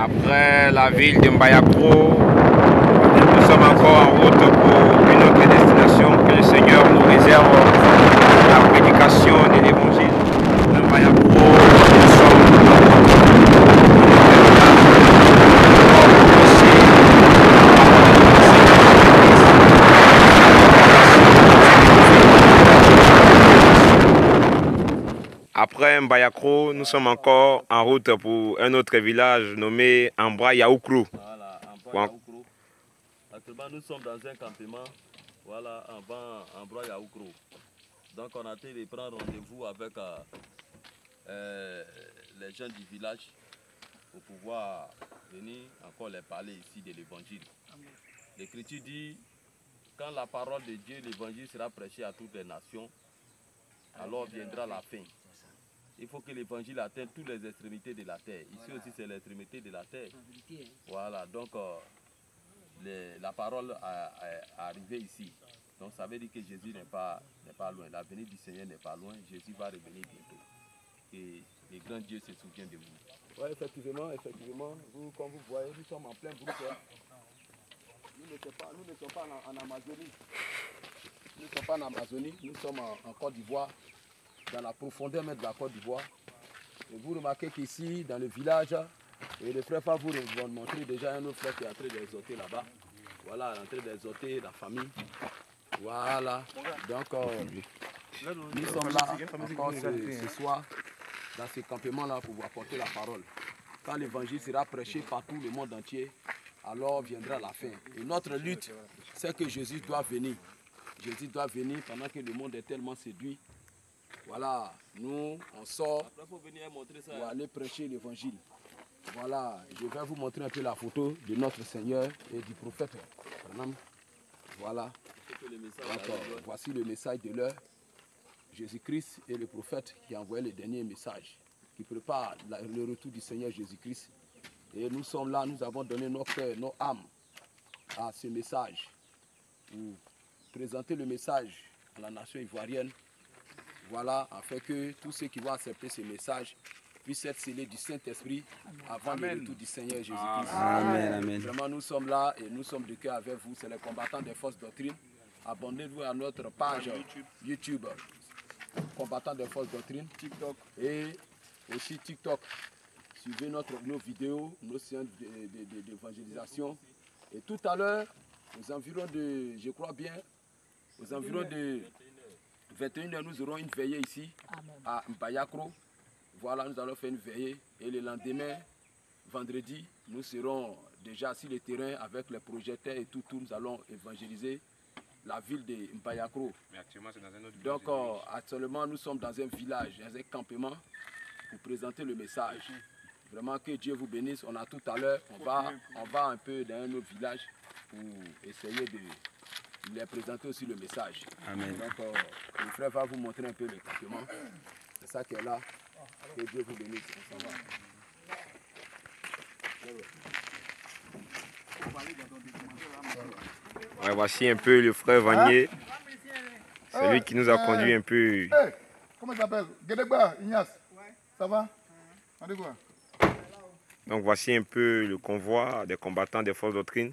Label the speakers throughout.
Speaker 1: Après la ville de Mbayakro, nous sommes encore en route pour une autre destination que le Seigneur nous réserve, la prédication de l'évangile. De Mbayakro, nous sommes Après Mbayakro, nous sommes encore en route pour un autre village nommé Ambra Yaoukro.
Speaker 2: Voilà, Ambra Yaoukro. Actuellement, nous sommes dans un campement, voilà, Ambra Yaoukro. Donc, on a été de prendre rendez-vous avec les gens du village pour pouvoir venir encore les parler ici de l'évangile. L'Écriture dit, quand la parole de Dieu, l'évangile sera prêché à toutes les nations, alors viendra la fin. Il faut que l'évangile atteigne toutes les extrémités de la terre. Ici aussi, c'est l'extrémité de la terre. Voilà, donc la parole est arrivée ici. Donc ça veut dire que Jésus n'est pas loin. La venue du Seigneur n'est pas loin. Jésus va revenir bientôt. Et le grand Dieu se souvient de vous. Oui, effectivement, comme vous voyez, nous sommes en plein groupe. Nous ne sommes pas en Amazonie. Nous ne sommes pas en Amazonie, nous sommes en Côte d'Ivoire, dans la profondeur même de la Côte d'Ivoire. Et vous remarquez qu'ici, dans le village, et le frère Favre vont montrer déjà un autre frère qui est en train d'exhorter là-bas. Voilà, en train d'exhorter la famille. Voilà. Donc, nous sommes là encore ce soir, dans ce campement-là, pour vous apporter la parole. Quand l'évangile sera prêché par tout le monde entier, alors viendra la fin. Et notre lutte, c'est que Jésus doit venir. Jésus doit venir pendant que le monde est tellement séduit. Voilà, nous, on sort pour aller prêcher l'évangile. Voilà, je vais vous montrer un peu la photo de notre Seigneur et du prophète. Voilà, voici le message de l'heure. Jésus-Christ est le prophète qui a envoyé le dernier message, qui prépare le retour du Seigneur Jésus-Christ. Et nous sommes là, nous avons donné nos cœurs, nos âmes à ce message, pour présenter le message à la nation ivoirienne. Voilà, afin que tous ceux qui vont accepter ce message puissent être scellés du Saint-Esprit avant le retour du Seigneur Jésus-Christ.
Speaker 3: Amen, amen.
Speaker 2: Vraiment, nous sommes là et nous sommes de cœur avec vous. C'est les combattants des fausses doctrines. Abonnez-vous à notre page YouTube, combattants des fausses doctrines, TikTok et aussi TikTok. Suivez nos vidéos, nos séances d'évangélisation. Et tout à l'heure, aux environs de, je crois bien, aux environs de 21h, nous aurons une veillée ici, à Mbayakro. Voilà, nous allons faire une veillée. Et le lendemain, vendredi, nous serons déjà sur le terrain avec les projecteurs et tout. Nous allons évangéliser la ville de Mbayakro.
Speaker 1: Mais actuellement, c'est dans un autre village.
Speaker 2: Donc, actuellement, nous sommes dans un village, dans un campement, pour présenter le message. Vraiment, que Dieu vous bénisse. On a tout à l'heure, on va un peu dans un autre village pour essayer de les présenter aussi le message.
Speaker 3: Amen.
Speaker 2: Donc, le frère va vous montrer un peu le campement. C'est ça qui est là. Que Dieu vous bénisse. On s'en va.
Speaker 1: Ouais, voici un peu le frère Vanier. C'est lui qui nous a conduit un peu.
Speaker 4: Comment ça s'appelle? Guédegba, Ignace. Ça va? On dit quoi?
Speaker 1: Donc voici un peu le convoi des combattants des fausses doctrines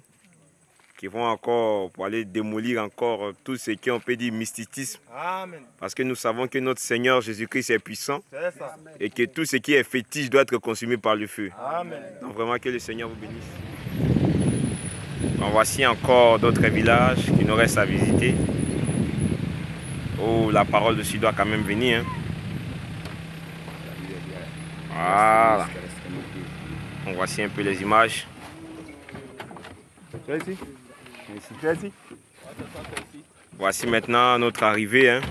Speaker 1: qui vont encore pour aller démolir encore tout ce qui on peut dire mysticisme.
Speaker 4: Amen.
Speaker 1: Parce que nous savons que notre Seigneur Jésus-Christ est puissant
Speaker 4: C'est ça.
Speaker 1: et que tout ce qui est fétiche doit être consumé par le feu.
Speaker 4: Amen.
Speaker 1: Donc vraiment que le Seigneur vous bénisse. Bon, voici encore d'autres villages qui nous restent à visiter. Oh, la parole de Dieu doit quand même venir. Hein. Voilà. Donc voici un peu les images.
Speaker 4: Tu es ici? Tu es ici?
Speaker 1: Voici maintenant notre arrivée. Hein.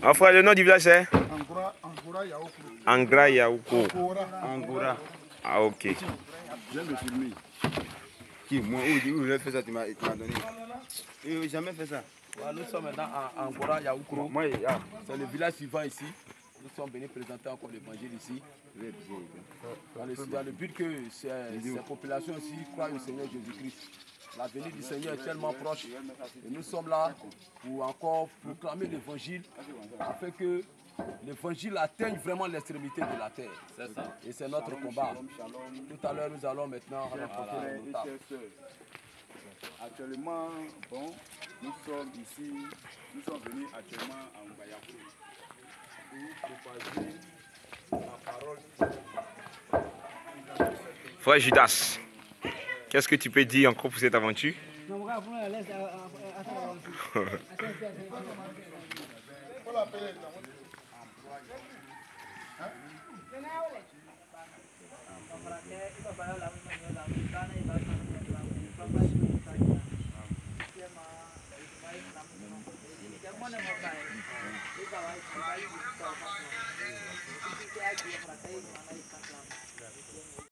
Speaker 1: Ah frère, le nom du village c'est
Speaker 4: Angora Yaoukro.
Speaker 1: Angra Yaoukro.
Speaker 4: Angora.
Speaker 1: Ah ok.
Speaker 3: Je viens de filmer. Qui? Moi, où j'ai fait ça, tu m'as donné. J'ai jamais fait ça.
Speaker 2: Voilà, nous sommes maintenant à Angora Yaoukro.
Speaker 3: Moi,
Speaker 2: C'est le village suivant ici. Nous sommes venus présenter encore l'évangile ici. Dans le but que ces populations aussi croient au Seigneur Jésus-Christ. La venue du Seigneur est tellement proche. Et nous sommes là pour encore proclamer l'évangile afin que l'évangile atteigne vraiment l'extrémité de la terre.
Speaker 3: C'est ça.
Speaker 2: Et c'est notre combat. Tout à l'heure, nous allons maintenant rencontrer nos notables.
Speaker 5: Actuellement, bon, nous sommes ici, nous sommes venus actuellement à Mbayakou pour propager la parole.
Speaker 1: Frère Judas, qu'est-ce que tu peux dire encore pour cette aventure?